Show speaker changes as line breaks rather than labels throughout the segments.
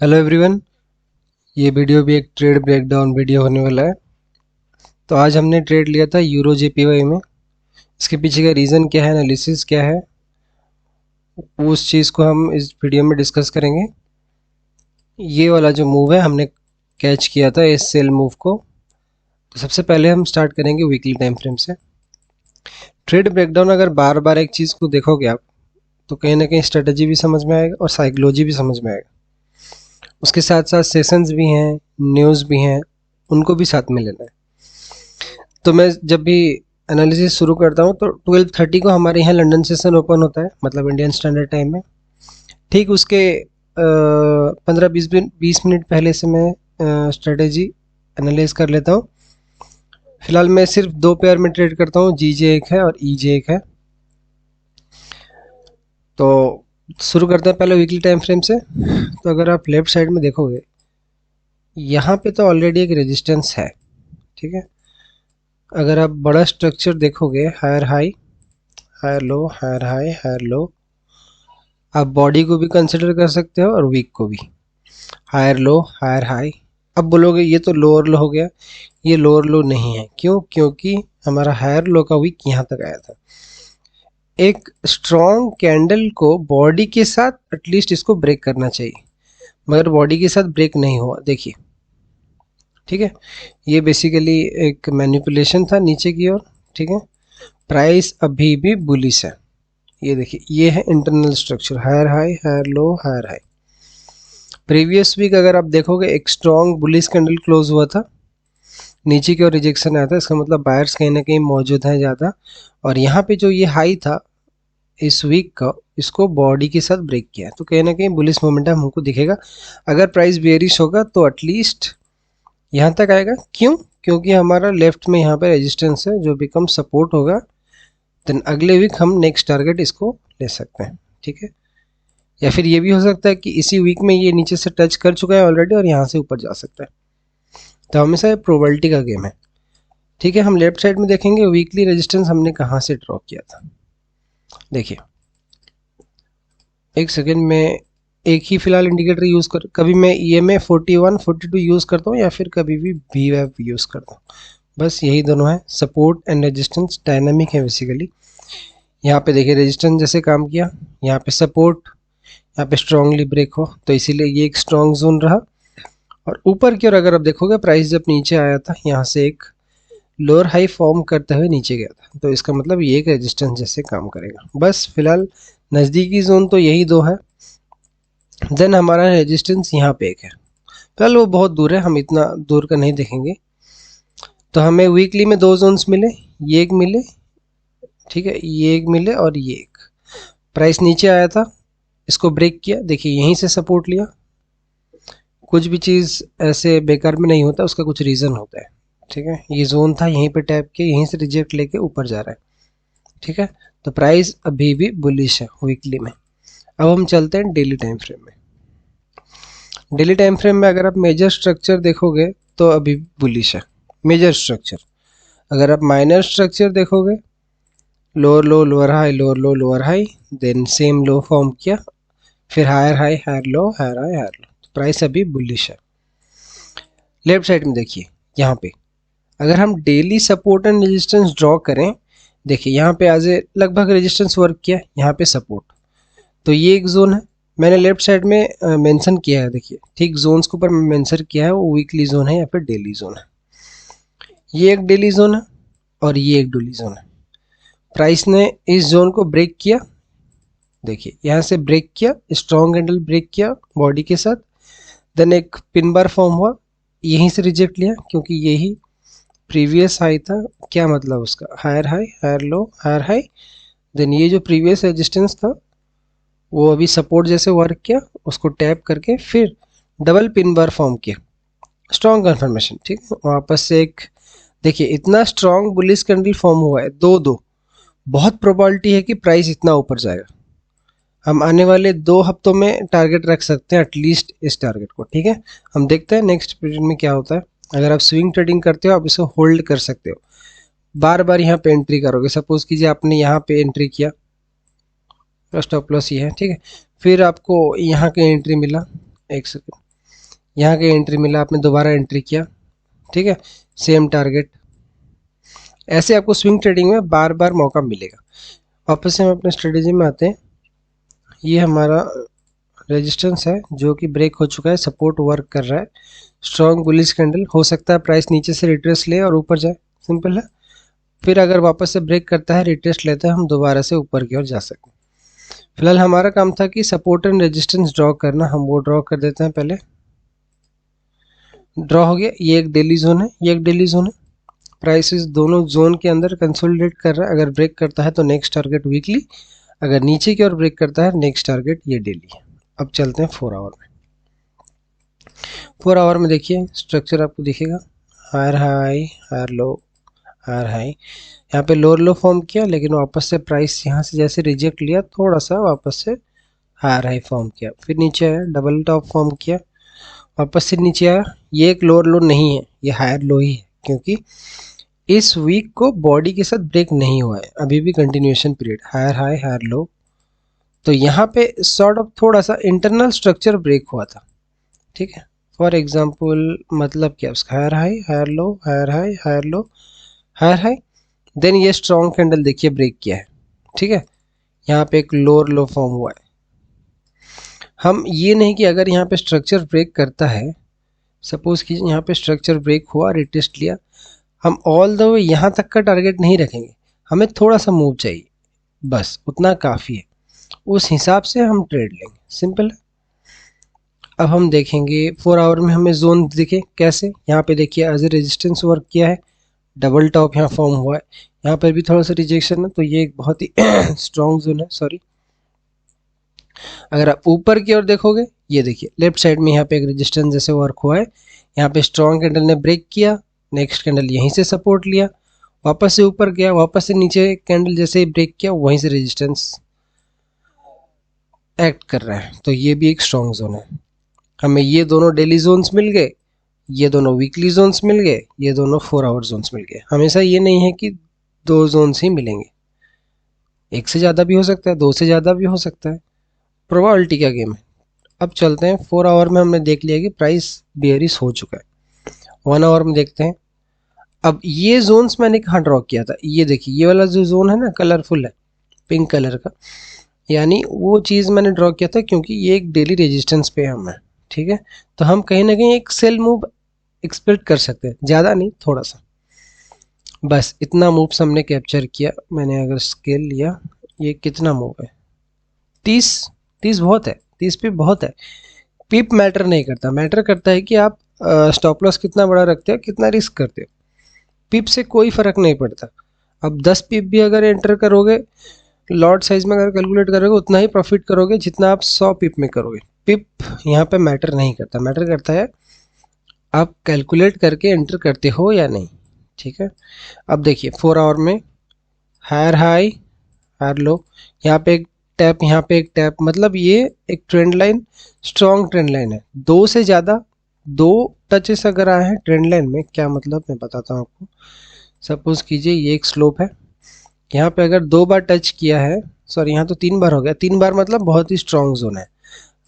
Hello everyone. ये video भी एक ट्रेड ब्रेकडाउन वीडियो होने वाला है। तो आज हमने ट्रेड लिया था यूरो जेपीवाई में। इसके पीछे का रीज़न क्या है, एनालिसिस क्या है, उस चीज़ को हम इस वीडियो में डिस्कस करेंगे। ये वाला जो मूव है हमने कैच किया था इस सेल मूव को। तो सबसे पहले हम स्टार्ट करेंगे वीकली टाइम फ्रेम से। ट्रेड ब्रेकडाउन अगर बार बार एक चीज़ को देखोगे आप, तो कहीं ना कहीं स्ट्रेटजी भी समझ में आएगा और साइकोलॉजी भी समझ में आएगा। उसके साथ साथ सेशंस भी हैं, न्यूज़ भी हैं, उनको भी साथ में लेना है। तो मैं जब भी एनालिसिस शुरू करता हूँ तो 12:30 को हमारे यहाँ लंदन सेशन ओपन होता है, मतलब इंडियन स्टैंडर्ड टाइम में। ठीक उसके 15-20 मिनट पहले से मैं स्ट्रेटेजी एनालाइज कर लेता हूँ। फिलहाल मैं सिर्फ दो पेयर में ट्रेड करता हूँ, जीजे एक है और ईजे एक है। तो शुरू करते हैं पहले वीकली टाइम फ्रेम से। तो अगर आप लेफ्ट साइड में देखोगे, यहाँ पे तो ऑलरेडी एक रेजिस्टेंस है, ठीक है। अगर आप बड़ा स्ट्रक्चर देखोगे, higher high, higher low, higher high, higher low, आप बॉडी को भी कंसिडर कर सकते हो और वीक को भी। Higher low, higher high. अब बोलोगे ये तो लोअर लो हो गया, ये लोअर लो नहीं है। क्यों? क्योंकि हमारा हायर लो का वीक यहाँ तक आया था। एक स्ट्रॉन्ग कैंडल को बॉडी के साथ एटलीस्ट इसको ब्रेक करना चाहिए, मगर बॉडी के साथ ब्रेक नहीं हुआ, देखिए, ठीक है। ये बेसिकली एक मैनिपुलेशन था नीचे की ओर, ठीक है। प्राइस अभी भी बुलिश है। ये देखिए, ये है internal structure, higher high, higher low, higher high. Previous week अगर आप देखोगे एक स्ट्रॉन्ग बुलिश कैंडल क्लोज हुआ था, नीचे की ओर रिजेक्शन आया था, इसका मतलब बायर्स कहीं ना कहीं मौजूद हैं ज़्यादा। और यहाँ पे जो ये हाई था इस वीक का, इसको बॉडी के साथ ब्रेक किया, तो कहीं ना कहीं बुलिश मोमेंटम हमको दिखेगा। अगर प्राइस बेयरिश होगा तो एटलीस्ट यहाँ तक आएगा। क्यों? क्योंकि हमारा लेफ्ट में यहाँ पे रेजिस्टेंस है जो बिकम सपोर्ट होगा। देन अगले वीक हम नेक्स्ट टारगेट इसको ले सकते हैं, ठीक है। या फिर ये भी हो सकता है कि इसी वीक में ये नीचे से टच कर चुका है ऑलरेडी और यहाँ से ऊपर जा सकता है। तो हमेशा ये प्रोबेबिलिटी का गेम है, ठीक है। हम लेफ्ट साइड में देखेंगे वीकली रेजिस्टेंस हमने कहाँ से ड्रॉ किया था। देखिए, एक सेकेंड में एक ही फिलहाल इंडिकेटर यूज़ कर, कभी मैं EMA 41, 42 यूज़ करता हूँ या फिर कभी भी VWAP यूज़ करता हूँ। बस यही दोनों है, सपोर्ट एंड रेजिस्टेंस डायनामिक है बेसिकली। यहाँ पे देखिए रेजिस्टेंस जैसे काम किया, यहाँ पे सपोर्ट, यहाँ पे स्ट्रांगली ब्रेक हो, तो इसीलिए ये एक स्ट्रांग जोन रहा। और ऊपर की ओर अगर आप देखोगे, प्राइस जब नीचे आया था यहाँ से एक लोअर हाई फॉर्म करते हुए नीचे गया था, तो इसका मतलब ये एक रेजिस्टेंस जैसे काम करेगा। बस फिलहाल नज़दीकी जोन तो यही दो है। देन हमारा रेजिस्टेंस यहाँ पे एक है, फिलहाल वो बहुत दूर है, हम इतना दूर का नहीं देखेंगे। तो हमें वीकली में दो जोन्स मिले, ये एक मिले, ठीक है, ये एक मिले और ये एक। प्राइस नीचे आया था, इसको ब्रेक किया, देखिए यहीं से सपोर्ट लिया। कुछ भी चीज़ ऐसे बेकार में नहीं होता, उसका कुछ रीज़न होता है, ठीक है। ये जोन था, यहीं पे टैप किया, यहीं से रिजेक्ट लेके ऊपर जा रहा है, ठीक है। तो प्राइस अभी भी बुलिश है वीकली में। अब हम चलते हैं डेली टाइम फ्रेम में। डेली टाइम फ्रेम में अगर आप मेजर स्ट्रक्चर देखोगे तो अभी बुलिश है मेजर स्ट्रक्चर। अगर आप माइनर स्ट्रक्चर देखोगे, lower low, lower high, lower low, lower high, then same low form किया, फिर higher high, higher low, higher high, higher low, तो प्राइस अभी बुलिश है। लेफ्ट साइड में देखिए, यहाँ पे अगर हम daily support and resistance draw करें, देखिए यहाँ पे आज लगभग रेजिस्टेंस वर्क किया, यहाँ पे सपोर्ट, तो ये एक जोन है। मैंने लेफ्ट साइड में मेंशन किया है, देखिए ठीक जोन्स के ऊपर मेंशन किया है, वो वीकली जोन है या फिर डेली जोन है। ये एक डेली जोन है और ये एक डेली जोन है। प्राइस ने इस जोन को ब्रेक किया, देखिए यहाँ से ब्रेक किया, स्ट्रॉन्ग कैंडल ब्रेक किया बॉडी के साथ। देन एक पिन बार फॉर्म हुआ, यहीं से रिजेक्ट लिया क्योंकि यही प्रीवियस हाई था। क्या मतलब उसका? Higher high, higher low, higher high. Then ये जो प्रीवियस रेजिस्टेंस था वो अभी सपोर्ट जैसे वर्क किया, उसको टैप करके फिर डबल पिन बार फॉर्म किया, स्ट्रॉन्ग कंफर्मेशन, ठीक है। वापस से एक, देखिए इतना स्ट्रॉन्ग बुलिश कैंडल फॉर्म हुआ है, दो दो, बहुत प्रोबेबिलिटी है कि प्राइस इतना ऊपर जाएगा। हम आने वाले 2 हफ्तों में टारगेट रख सकते हैं एटलीस्ट इस टारगेट को, ठीक है। हम देखते हैं नेक्स्ट पीरियड में क्या होता है। अगर आप स्विंग ट्रेडिंग करते हो, आप इसे होल्ड कर सकते हो, बार बार यहाँ पे एंट्री करोगे। सपोज कीजिए आपने यहाँ पे एंट्री किया, स्टॉप लॉस ये है, ठीक है, फिर आपको यहाँ की एंट्री मिला, एक सेकेंड, यहाँ के एंट्री मिला, आपने दोबारा एंट्री किया, ठीक है, सेम टारगेट। ऐसे आपको स्विंग ट्रेडिंग में बार बार मौका मिलेगा। वापस से हम अपने स्ट्रेटेजी में आते हैं। ये हमारा रेजिस्टेंस है जो कि ब्रेक हो चुका है, सपोर्ट वर्क कर रहा है, स्ट्रॉन्ग बुलिश कैंडल। हो सकता है प्राइस नीचे से रिट्रेस ले और ऊपर जाए, सिंपल है। फिर अगर वापस से ब्रेक करता है, रिट्रेस लेता है, हम दोबारा से ऊपर की ओर जा सकते हैं। फिलहाल हमारा काम था कि सपोर्ट एंड रेजिस्टेंस ड्रॉ करना, हम वो ड्रॉ कर देते हैं। पहले ड्रॉ हो गया, ये एक डेली जोन है, ये एक डेली जोन है। प्राइसेस दोनों जोन के अंदर कंसोलिडेट कर रहा है। अगर ब्रेक करता है तो नेक्स्ट टारगेट वीकली, अगर नीचे की ओर ब्रेक करता है नेक्स्ट टारगेट ये डेली है। अब चलते हैं 4 आवर में। 4 आवर में देखिए स्ट्रक्चर आपको दिखेगा, higher high, higher low, higher high. यहाँ पे लोअर लो फॉर्म किया, लेकिन वापस से प्राइस यहाँ से जैसे रिजेक्ट लिया, थोड़ा सा वापस से हायर हाई फॉर्म किया, फिर नीचे आया, डबल टॉप फॉर्म किया, वापस से नीचे आया। ये एक लोअर लो नहीं है, ये हायर लो ही है, क्योंकि इस वीक को बॉडी के साथ ब्रेक नहीं हुआ है, अभी भी continuation period, higher high higher low. तो यहाँ पे सॉर्ट ऑफ थोड़ा सा इंटरनल स्ट्रक्चर ब्रेक हुआ था, ठीक है। फॉर एग्जांपल मतलब क्या उसका, higher high higher low, higher high higher low, higher high, then ये स्ट्रॉन्ग कैंडल देखिए ब्रेक किया है, ठीक है। यहाँ पे एक लोअर लो फॉर्म हुआ है। हम ये नहीं कि अगर यहाँ पे स्ट्रक्चर ब्रेक करता है, सपोज कि यहाँ पे स्ट्रक्चर ब्रेक हुआ, रिटेस्ट लिया, हम ऑल द वे यहाँ तक का टारगेट नहीं रखेंगे, हमें थोड़ा सा मूव चाहिए, बस उतना काफ़ी है, उस हिसाब से हम ट्रेड लेंगे, सिंपल है। अब हम देखेंगे 4 आवर में हमें जोन दिखे कैसे। यहाँ पे देखिए एज ए रेजिस्टेंस वर्क किया है, डबल टॉप यहाँ फॉर्म हुआ है, यहाँ पर भी थोड़ा सा रिजेक्शन है, तो ये एक बहुत ही स्ट्रॉन्ग जोन है, सॉरी। अगर आप ऊपर की ओर देखोगे, ये देखिए लेफ्ट साइड में यहाँ पे एक रेजिस्टेंस जैसे वर्क हुआ है, यहाँ पे स्ट्रॉन्ग कैंडल ने ब्रेक किया, नेक्स्ट कैंडल यहीं से सपोर्ट लिया, वापस से ऊपर गया, वापस से नीचे कैंडल जैसे ही ब्रेक किया, वहीं से रेजिस्टेंस एक्ट कर रहा है, तो ये भी एक स्ट्रॉन्ग जोन है। हमें ये दोनों डेली जोन्स मिल गए, ये दोनों वीकली जोन्स मिल गए, ये दोनों 4 आवर जोन्स मिल गए। हमेशा ये नहीं है कि 2 जोन्स ही मिलेंगे, एक से ज़्यादा भी हो सकता है, 2 से ज़्यादा भी हो सकता है, प्रोबेबिलिटी का गेम है। अब चलते हैं 4 आवर में, हमने देख लिया कि प्राइस बेयरिश हो चुका है। 1 आवर में देखते हैं। अब ये जोन्स मैंने कहाँ ड्रॉ किया था, ये देखिए ये वाला जो जोन है ना, कलरफुल है, पिंक कलर का, यानी वो चीज़ मैंने ड्रॉ किया था, क्योंकि ये एक डेली रेजिस्टेंस पे हम है, ठीक है। तो हम कहीं ना कहीं एक सेल मूव एक्सपेक्ट कर सकते हैं, ज़्यादा नहीं, थोड़ा सा, बस इतना मूव्स हमने कैप्चर किया। मैंने अगर स्केल लिया, ये कितना मूव है, 30, 30 बहुत है, 30 पिप बहुत है। पिप मैटर नहीं करता, मैटर करता है कि आप स्टॉप लॉस कितना बड़ा रखते हो, कितना रिस्क करते हो, पिप से कोई फर्क नहीं पड़ता। अब 10 पिप भी अगर एंटर करोगे, लॉट साइज में अगर कैलकुलेट करोगे, उतना ही प्रॉफिट करोगे जितना आप 100 पिप में करोगे। पिप यहाँ पे मैटर नहीं करता, मैटर करता है आप कैलकुलेट करके एंटर करते हो या नहीं, ठीक है। अब देखिए 4 आवर में हायर हाई हायर लो, यहाँ पे एक टैप, यहाँ पे एक टैप, मतलब ये एक trend line, strong trend line है। 2 से ज़्यादा 2 टचेस अगर आए हैं ट्रेंड लाइन में, क्या मतलब मैं बताता हूँ आपको। सपोज कीजिए ये एक स्लोप है, यहाँ पे अगर 2 बार टच किया है, सॉरी यहाँ तो 3 बार हो गया, 3 बार मतलब बहुत ही स्ट्रॉन्ग जोन है।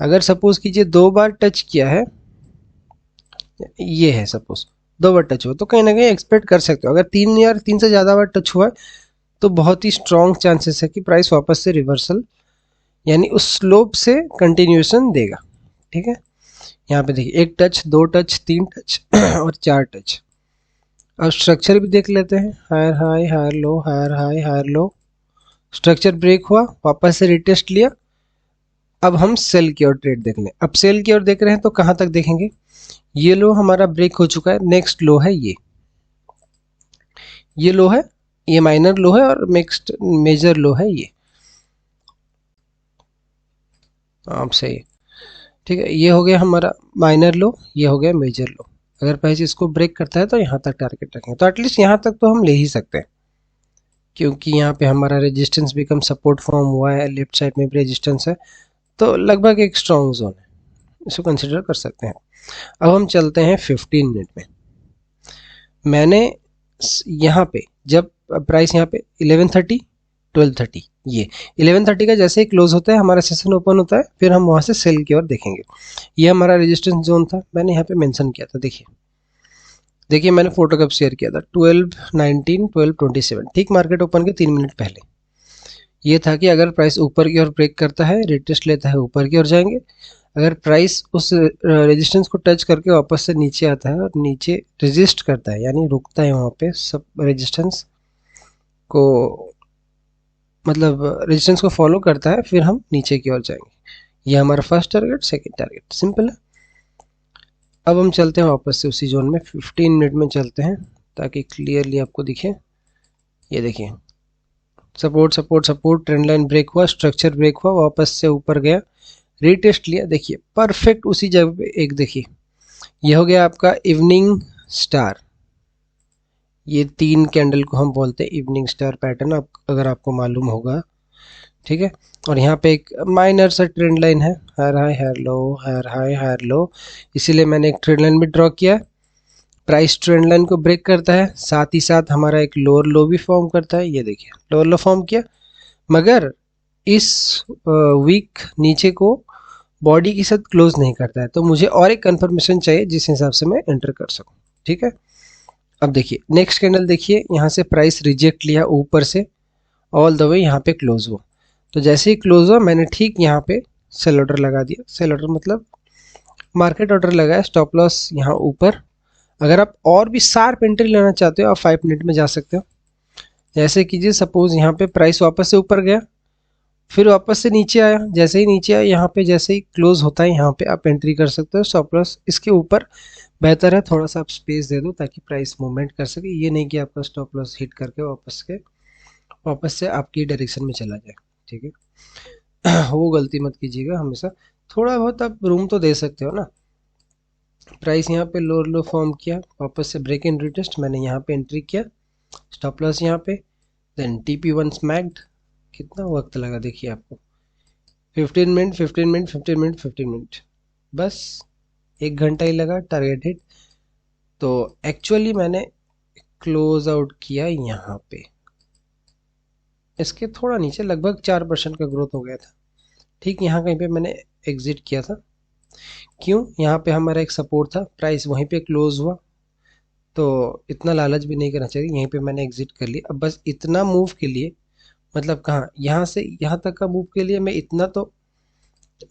अगर सपोज कीजिए 2 बार टच किया है, ये है सपोज 2 बार टच हुआ, तो कहीं ना कहीं एक्सपेक्ट कर सकते हो, अगर 3 या 3 से ज़्यादा बार टच हुआ है तो बहुत ही स्ट्रॉन्ग चांसेस है कि प्राइस वापस से रिवर्सल, यानी उस स्लोप से कंटिन्यूएशन देगा, ठीक है। यहाँ पे देखिए 1 टच, 2 टच, 3 टच और 4 टच। अब स्ट्रक्चर भी देख लेते हैं, higher high higher low, higher high higher low, structure break हुआ, वापस से रिटेस्ट लिया। अब हम सेल की ओर ट्रेड देख लें। अब सेल की ओर देख रहे हैं तो कहाँ तक देखेंगे, ये लो हमारा ब्रेक हो चुका है, नेक्स्ट लो है ये लो है, ये माइनर लो है, और नेक्स्ट मेजर लो है ये, आप सही, ठीक है। ये हो गया हमारा माइनर लो, ये हो गया मेजर लो। अगर प्राइस इसको ब्रेक करता है तो यहाँ तक टारगेट रखेंगे, तो एटलीस्ट यहाँ तक तो हम ले ही सकते हैं, क्योंकि यहाँ पे हमारा रेजिस्टेंस बिकम सपोर्ट फॉर्म हुआ है, लेफ्ट साइड में भी रेजिस्टेंस है, तो लगभग एक स्ट्रॉन्ग जोन है, इसको कंसिडर कर सकते हैं। अब हम चलते हैं 15 मिनट में। मैंने यहाँ पे जब प्राइस यहाँ पे 1130 12:30, ये 11:30 का जैसे ही क्लोज होता है हमारा सेशन ओपन होता है, फिर हम वहाँ से सेल की ओर देखेंगे। ये हमारा रेजिस्टेंस जोन था, मैंने यहाँ पे मेंशन किया था। देखिए मैंने फोटो कब शेयर किया था, 12:19, 12:27, ठीक मार्केट ओपन के 3 मिनट पहले। ये था कि अगर प्राइस ऊपर की ओर ब्रेक करता है, रिटेस्ट लेता है, ऊपर की ओर जाएंगे। अगर प्राइस उस रेजिस्टेंस को टच करके वापस से नीचे आता है और नीचे रेजिस्ट करता है, यानी रुकता है वहाँ पे, सब रेजिस्टेंस को मतलब रेजिस्टेंस को फॉलो करता है, फिर हम नीचे की ओर जाएंगे। ये हमारा first target, second target, simple है। अब हम चलते हैं वापस से उसी जोन में, 15 मिनट में चलते हैं ताकि क्लियरली आपको दिखे। ये देखिए support support support, trend line break हुआ, स्ट्रक्चर ब्रेक हुआ, वापस से ऊपर गया, रीटेस्ट लिया। देखिए परफेक्ट उसी जगह पे एक, देखिए ये हो गया आपका इवनिंग स्टार। ये 3 कैंडल को हम बोलते हैं इवनिंग स्टार पैटर्न, आप अगर आपको मालूम होगा, ठीक है। और यहाँ पे एक माइनर सा ट्रेंड लाइन है, higher high higher low, higher high higher low, इसीलिए मैंने एक ट्रेंड लाइन भी ड्रॉ किया। प्राइस ट्रेंड लाइन को ब्रेक करता है, साथ ही साथ हमारा एक लोअर लो भी फॉर्म करता है। ये देखिए लोअर लो फॉर्म किया, मगर इस वीक नीचे को बॉडी के साथ क्लोज नहीं करता है, तो मुझे और एक कंफर्मेशन चाहिए जिस हिसाब से मैं एंटर कर सकूं, ठीक है। अब देखिए नेक्स्ट कैंडल, देखिए यहाँ से प्राइस रिजेक्ट लिया ऊपर से, ऑल द वे यहाँ पे क्लोज हुआ। तो जैसे ही क्लोज हुआ मैंने ठीक यहाँ पे सेल ऑर्डर लगा दिया। सेल ऑर्डर मतलब मार्केट ऑर्डर लगाया, स्टॉप लॉस यहाँ ऊपर। अगर आप और भी शार्प एंट्री लेना चाहते हो, आप 5 मिनट में जा सकते हो। जैसे कीजिए सपोज यहाँ पे प्राइस वापस से ऊपर गया, फिर वापस से नीचे आया, जैसे ही नीचे आया यहाँ पे जैसे ही क्लोज होता है यहाँ पे आप एंट्री कर सकते हो। स्टॉप लॉस इसके ऊपर बेहतर है, थोड़ा सा आप स्पेस दे दो ताकि प्राइस मूवमेंट कर सके। ये नहीं कि आपका स्टॉप लॉस हिट करके वापस से आपकी डायरेक्शन में चला जाए, ठीक है। वो गलती मत कीजिएगा हमेशा, थोड़ा बहुत आप रूम तो दे सकते हो ना। प्राइस यहाँ पे लोअर लो फॉर्म किया, वापस से ब्रेक इन रिटेस्ट, मैंने यहाँ पे एंट्री किया, स्टॉप लॉस यहाँ पे, देन TP1 स्मैक्ड। कितना वक्त लगा देखिए आपको, 15 मिनट 15 मिनट 15 मिनट 15 मिनट, बस 1 घंटा ही लगा, टारगेट हिट। तो एक्चुअली मैंने क्लोज आउट किया यहाँ पे, इसके थोड़ा नीचे लगभग 4% का ग्रोथ हो गया था, ठीक यहाँ कहीं पे मैंने एग्जिट किया था। क्यों, यहाँ पे हमारा एक सपोर्ट था, प्राइस वहीं पे क्लोज हुआ, तो इतना लालच भी नहीं करना चाहिए, यहीं पे मैंने एग्जिट कर लिया। अब बस इतना मूव के लिए, मतलब कहाँ, यहाँ से यहाँ तक का मूव के लिए मैं इतना तो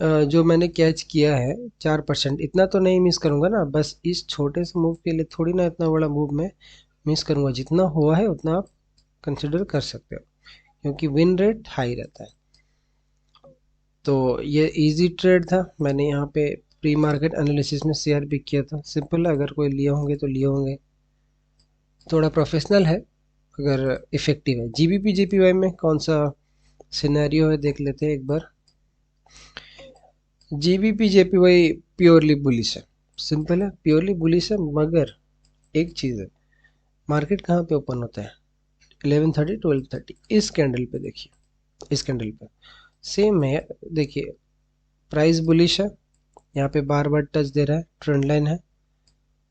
जो मैंने कैच किया है 4%, इतना तो नहीं मिस करूँगा ना। बस इस छोटे से मूव के लिए थोड़ी ना इतना बड़ा मूव मैं मिस करूँगा, जितना हुआ है उतना आप कंसिडर कर सकते हो, क्योंकि विन रेट हाई रहता है। तो ये इजी ट्रेड था, मैंने यहाँ पे प्री मार्केट एनालिसिस में शेयर भी किया था। सिंपल है, अगर कोई लिए होंगे तो लिए होंगे, थोड़ा प्रोफेशनल है अगर इफेक्टिव है। GBP JPY में कौन सा सिनेरियो है देख लेते हैं एक बार। GBP JPY प्योरली बुलिश है, सिंपल है, प्योरली बुलिश है, मगर एक चीज़ है, मार्केट कहाँ पे ओपन होता है, 11:30 12:30, इस कैंडल पे देखिए, इस कैंडल पे सेम है। देखिए प्राइस बुलिश है, यहाँ पे बार बार टच दे रहा है, ट्रेंड लाइन है,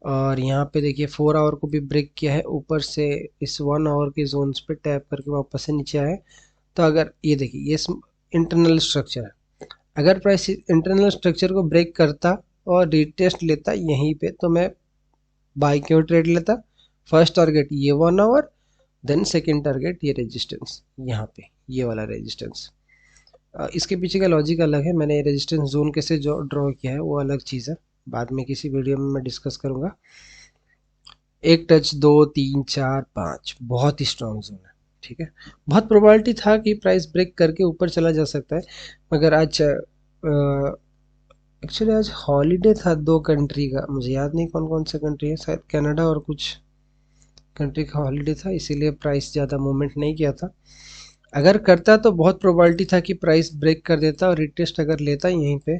और यहाँ पे देखिए 4 आवर को भी ब्रेक किया है, ऊपर से इस 1 आवर के जोन्स पे टैप करके वापस से नीचे आया है। तो अगर ये देखिए ये इंटरनल स्ट्रक्चर है, अगर प्राइस इंटरनल स्ट्रक्चर को ब्रेक करता और रिटेस्ट लेता यहीं पे, तो मैं बाई की ओर ट्रेड लेता। फर्स्ट टारगेट ये 1 आवर, देन सेकेंड टारगेट ये रेजिस्टेंस, यहाँ पे ये वाला रेजिस्टेंस। इसके पीछे का लॉजिक अलग है, मैंने रेजिस्टेंस जोन कैसे जो ड्रॉ किया है वो अलग चीज़ है, बाद में किसी वीडियो में मैं डिस्कस करूँगा। 1 टच 2 3 4 5 बहुत ही स्ट्रॉन्ग जोन है, ठीक है। बहुत प्रोबेबिलिटी था कि प्राइस ब्रेक करके ऊपर चला जा सकता है, मगर आज एक्चुअली आज हॉलीडे था 2 कंट्री का, मुझे याद नहीं कौन कौन सा कंट्री है, शायद कनाडा और कुछ कंट्री का हॉलीडे था, इसीलिए प्राइस ज़्यादा मूवमेंट नहीं किया था। अगर करता तो बहुत प्रोबेबिलिटी था कि प्राइस ब्रेक कर देता और रिटेस्ट अगर लेता यहीं पे,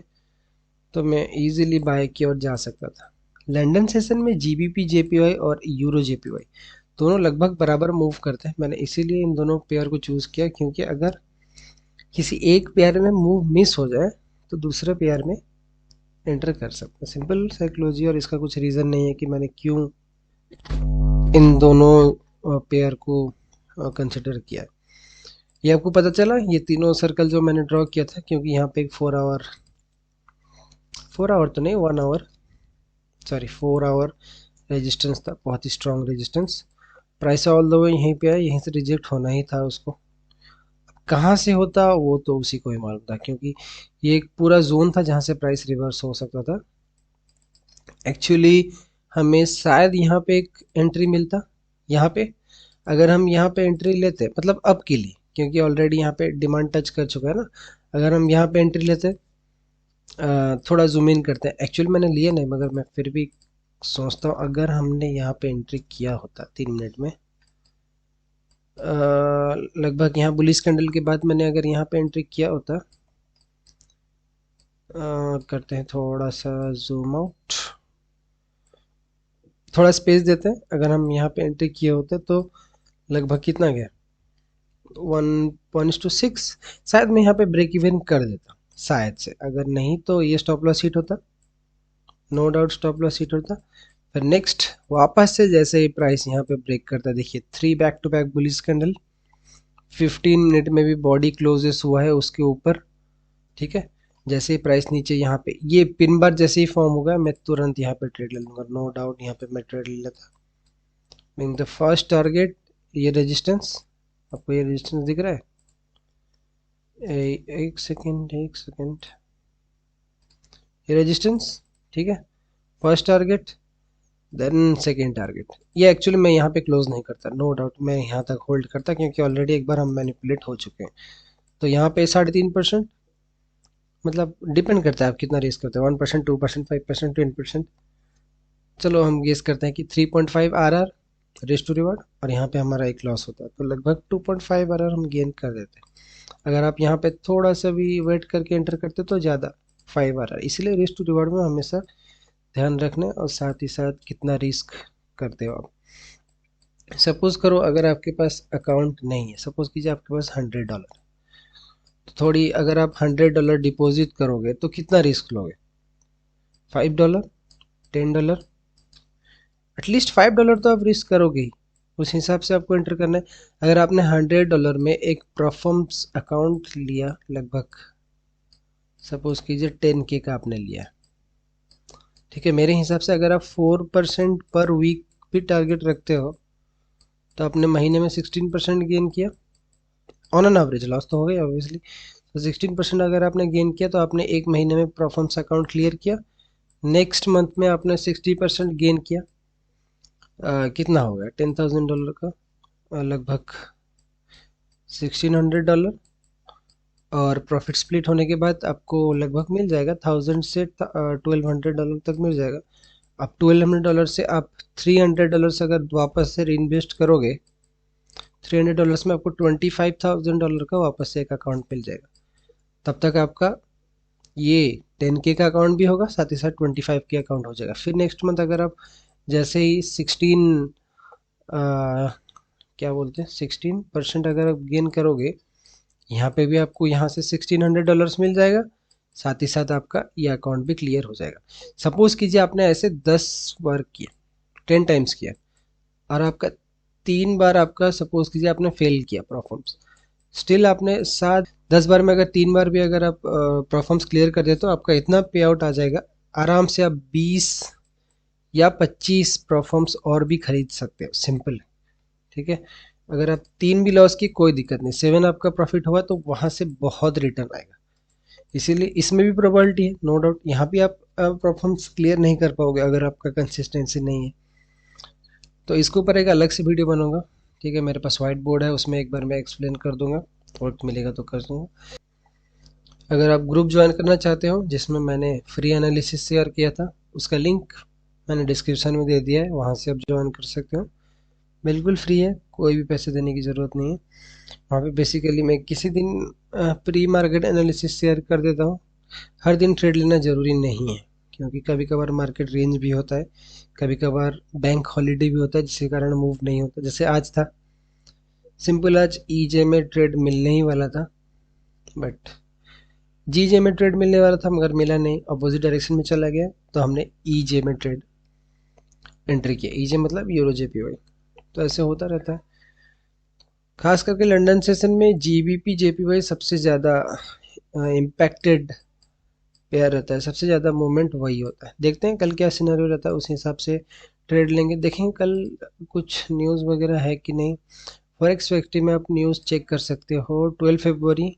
तो मैं इजीली बाय की ओर जा सकता था। लंदन सेशन में GBP JPY और यूरो JPY दोनों लगभग बराबर मूव करते हैं, मैंने इसीलिए इन दोनों पेयर को चूज़ किया, क्योंकि अगर किसी एक पेयर में मूव मिस हो जाए तो दूसरे पेयर में एंटर कर सकते हैं। सिंपल साइकोलॉजी, और इसका कुछ रीज़न नहीं है कि मैंने क्यों इन दोनों पेयर को कंसिडर किया है। ये आपको पता चला, ये तीनों सर्कल जो मैंने ड्रॉ किया था, क्योंकि यहाँ पे एक 4 आवर तो नहीं, 1 आवर, सॉरी 4 आवर रेजिस्टेंस था, बहुत ही strong resistance. Price all the way यहीं पे आया, यहीं से रिजेक्ट होना ही था उसको। कहाँ से होता वो तो उसी को ही मालूम था, क्योंकि ये एक पूरा जोन था जहाँ से प्राइस रिवर्स हो सकता था। एक्चुअली हमें शायद यहाँ पे एक एंट्री मिलता, यहाँ पे अगर हम यहाँ पे एंट्री लेते, मतलब अब के लिए, क्योंकि ऑलरेडी यहाँ पे डिमांड टच कर चुका है ना। अगर हम यहाँ पे एंट्री लेते, थोड़ा जूम इन करते हैं, एक्चुअली मैंने लिया नहीं मगर मैं फिर भी सोचता हूँ अगर हमने यहाँ पे एंट्री किया होता 3 मिनट में, लगभग यहाँ बुलिश कैंडल के बाद मैंने अगर यहाँ पे एंट्री किया होता, करते हैं थोड़ा सा जूम आउट, थोड़ा स्पेस देते हैं। अगर हम यहाँ पे एंट्री किए होते तो लगभग कितना गया, 1.6, शायद मैं यहाँ पे ब्रेक इवन कर देता शायद से, अगर नहीं तो ये स्टॉप लॉस हिट होता, no doubt stop loss hit होता। फिर नेक्स्ट वापस से जैसे ही प्राइस यहाँ पे ब्रेक करता, देखिए 3 back to back bullish candle, 15 minute में भी बॉडी क्लोजेस हुआ है उसके ऊपर, ठीक है। जैसे ही प्राइस नीचे यहाँ पे ये पिन बार जैसे ही फॉर्म होगा, मैं तुरंत यहाँ पे ट्रेड ले लूँगा, नो डाउट यहाँ पे मैं ट्रेड ले लेता। मीन द फर्स्ट टारगेट ये रेजिस्टेंस, आपको ये रेजिस्टेंस दिख रहा है, एक सेकेंड, ये रेजिस्टेंस, ठीक है, first target, then second target. ये एक्चुअली मैं यहाँ पे क्लोज नहीं करता, नो डाउट मैं यहाँ तक होल्ड करता, क्योंकि ऑलरेडी एक बार हम मैनिपुलेट हो चुके हैं। तो यहाँ पे 3.5%, मतलब डिपेंड करता है आप कितना रिस्क करते हैं, 1%, 2%, 5%, 10%। चलो हम गेस करते हैं कि 3.5 RR रिस्क टू रिवार्ड, और यहाँ पे हमारा एक लॉस होता है, तो लगभग 2.5 RR हम गेन कर देते हैं। अगर आप यहाँ पे थोड़ा सा भी वेट करके एंटर करते तो ज़्यादा 5 RR। इसलिए रिस्क टू रिवार्ड में हमेशा ध्यान रखना, और साथ ही साथ कितना रिस्क करते हो आप। सपोज करो अगर आपके पास अकाउंट नहीं है, सपोज कीजिए आपके पास $100, तो थोड़ी अगर आप $100 डिपॉजिट करोगे तो कितना रिस्क लोगे, $5, $10, एटलीस्ट $5 तो आप रिस्क करोगे ही, उस हिसाब से आपको एंटर करना है। अगर आपने $100 में एक परफॉर्म्स अकाउंट लिया, लगभग सपोज कीजिए 10K का आपने लिया, ठीक है, मेरे हिसाब से अगर आप 4% पर वीक भी टारगेट रखते हो तो आपने महीने में 16% गेन किया, ऑन एन एवरेज, लॉस तो हो गया ऑब्वियसली। तो 16% अगर आपने गेन किया तो आपने एक महीने में परफॉर्मेंस अकाउंट क्लियर किया, नेक्स्ट मंथ में आपने 60% गेन किया, कितना हो गया $10,000 का, लगभग $1,600, और प्रॉफिट स्प्लिट होने के बाद आपको लगभग मिल जाएगा 1000 से $1,200 तक मिल जाएगा। अब $1,200 से आप $300 अगर वापस से रीइन्वेस्ट करोगे, $300 में आपको $25,000 का वापस से एक अकाउंट मिल जाएगा। तब तक आपका ये 10K का अकाउंट भी होगा, साथ ही साथ 25K अकाउंट हो जाएगा। फिर नेक्स्ट मंथ अगर आप जैसे ही 16 क्या बोलते हैं 16% अगर आप गेन करोगे, यहाँ पे भी आपको यहाँ से $1,600 मिल जाएगा, साथ ही साथ आपका ये अकाउंट भी क्लियर हो जाएगा। सपोज कीजिए आपने ऐसे 10 बार किया, 10 टाइम्स किया, और आपका 3 बार आपका सपोज कीजिए आपने फेल किया परफॉर्मेंस, स्टिल आपने 10 बार में अगर 3 बार भी अगर आप परफॉर्मेंस क्लियर कर दे तो आपका इतना पे आउट आ जाएगा, आराम से आप 20 या 25 परफॉर्मेंस और भी खरीद सकते हो, सिंपल है, ठीक है। अगर आप 3 भी लॉस की कोई दिक्कत नहीं, 7 आपका प्रॉफिट हुआ तो वहाँ से बहुत रिटर्न आएगा। इसीलिए इसमें भी प्रोबेबिलिटी है, नो डाउट यहाँ भी आप परफॉर्मेंस क्लियर नहीं कर पाओगे अगर आपका कंसिस्टेंसी नहीं है। तो इसके ऊपर एक अलग से वीडियो बनाऊंगा, ठीक है, मेरे पास व्हाइट बोर्ड है, उसमें एक बार मैं एक्सप्लेन कर दूंगा, वक्त मिलेगा तो कर दूंगा। अगर आप ग्रुप ज्वाइन करना चाहते हो जिसमें मैंने फ्री एनालिसिस शेयर किया था, उसका लिंक मैंने डिस्क्रिप्शन में दे दिया है, वहाँ से आप ज्वाइन कर सकते हो, बिल्कुल फ्री है, कोई भी पैसे देने की ज़रूरत नहीं है। वहाँ पे बेसिकली मैं किसी दिन प्री मार्केट एनालिसिस शेयर कर देता हूँ, हर दिन ट्रेड लेना ज़रूरी नहीं है, क्योंकि कभी कभार मार्केट रेंज भी होता है, कभी कभार बैंक हॉलीडे भी होता है जिसके कारण मूव नहीं होता। जैसे आज था सिंपल, आज ईजे में ट्रेड मिलने ही वाला था, बट जीजे में ट्रेड मिलने वाला था मगर मिला नहीं, अपोजिट डायरेक्शन में चला गया, तो हमने ईजे में ट्रेड एंट्री किया। ईजे मतलब यूरो जेपीवाई। तो ऐसे होता रहता है। खास करके लंदन सेशन में जीबीपी जेपीवाई सबसे ज़्यादा इम्पैक्टेड पेयर रहता है, सबसे ज़्यादा मूवमेंट वही होता है। देखते हैं कल क्या सिनेरियो रहता है, उस हिसाब से ट्रेड लेंगे। देखेंगे कल कुछ न्यूज़ वगैरह है कि नहीं। फॉरेक्स फैक्ट्री में आप न्यूज़ चेक कर सकते हो। 12 फरवरी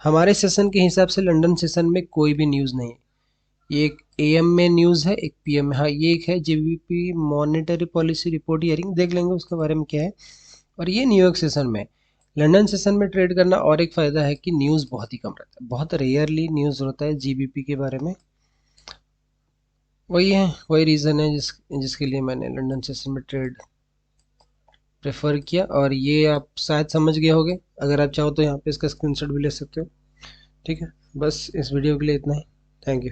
हमारे सेशन के हिसाब से लंदन सेशन में कोई भी न्यूज़ नहीं है। ये एक एएम में न्यूज़ है, एक पीएम में। हाँ, ये एक है GBP monetary policy report hearing, देख लेंगे उसके बारे में क्या है। और ये न्यूयॉर्क सेशन में। लंदन सेशन में ट्रेड करना और एक फ़ायदा है कि न्यूज़ बहुत ही कम रहता है, बहुत रेयरली न्यूज़ होता है जीबीपी के बारे में। वही है, वही रीज़न है जिसके लिए मैंने लंदन सेशन में ट्रेड प्रेफर किया। और ये आप शायद समझ गए होंगे, अगर आप चाहो तो यहाँ पे इसका स्क्रीनशॉट भी ले सकते हो। ठीक है, बस इस वीडियो के लिए इतना ही। Thank you.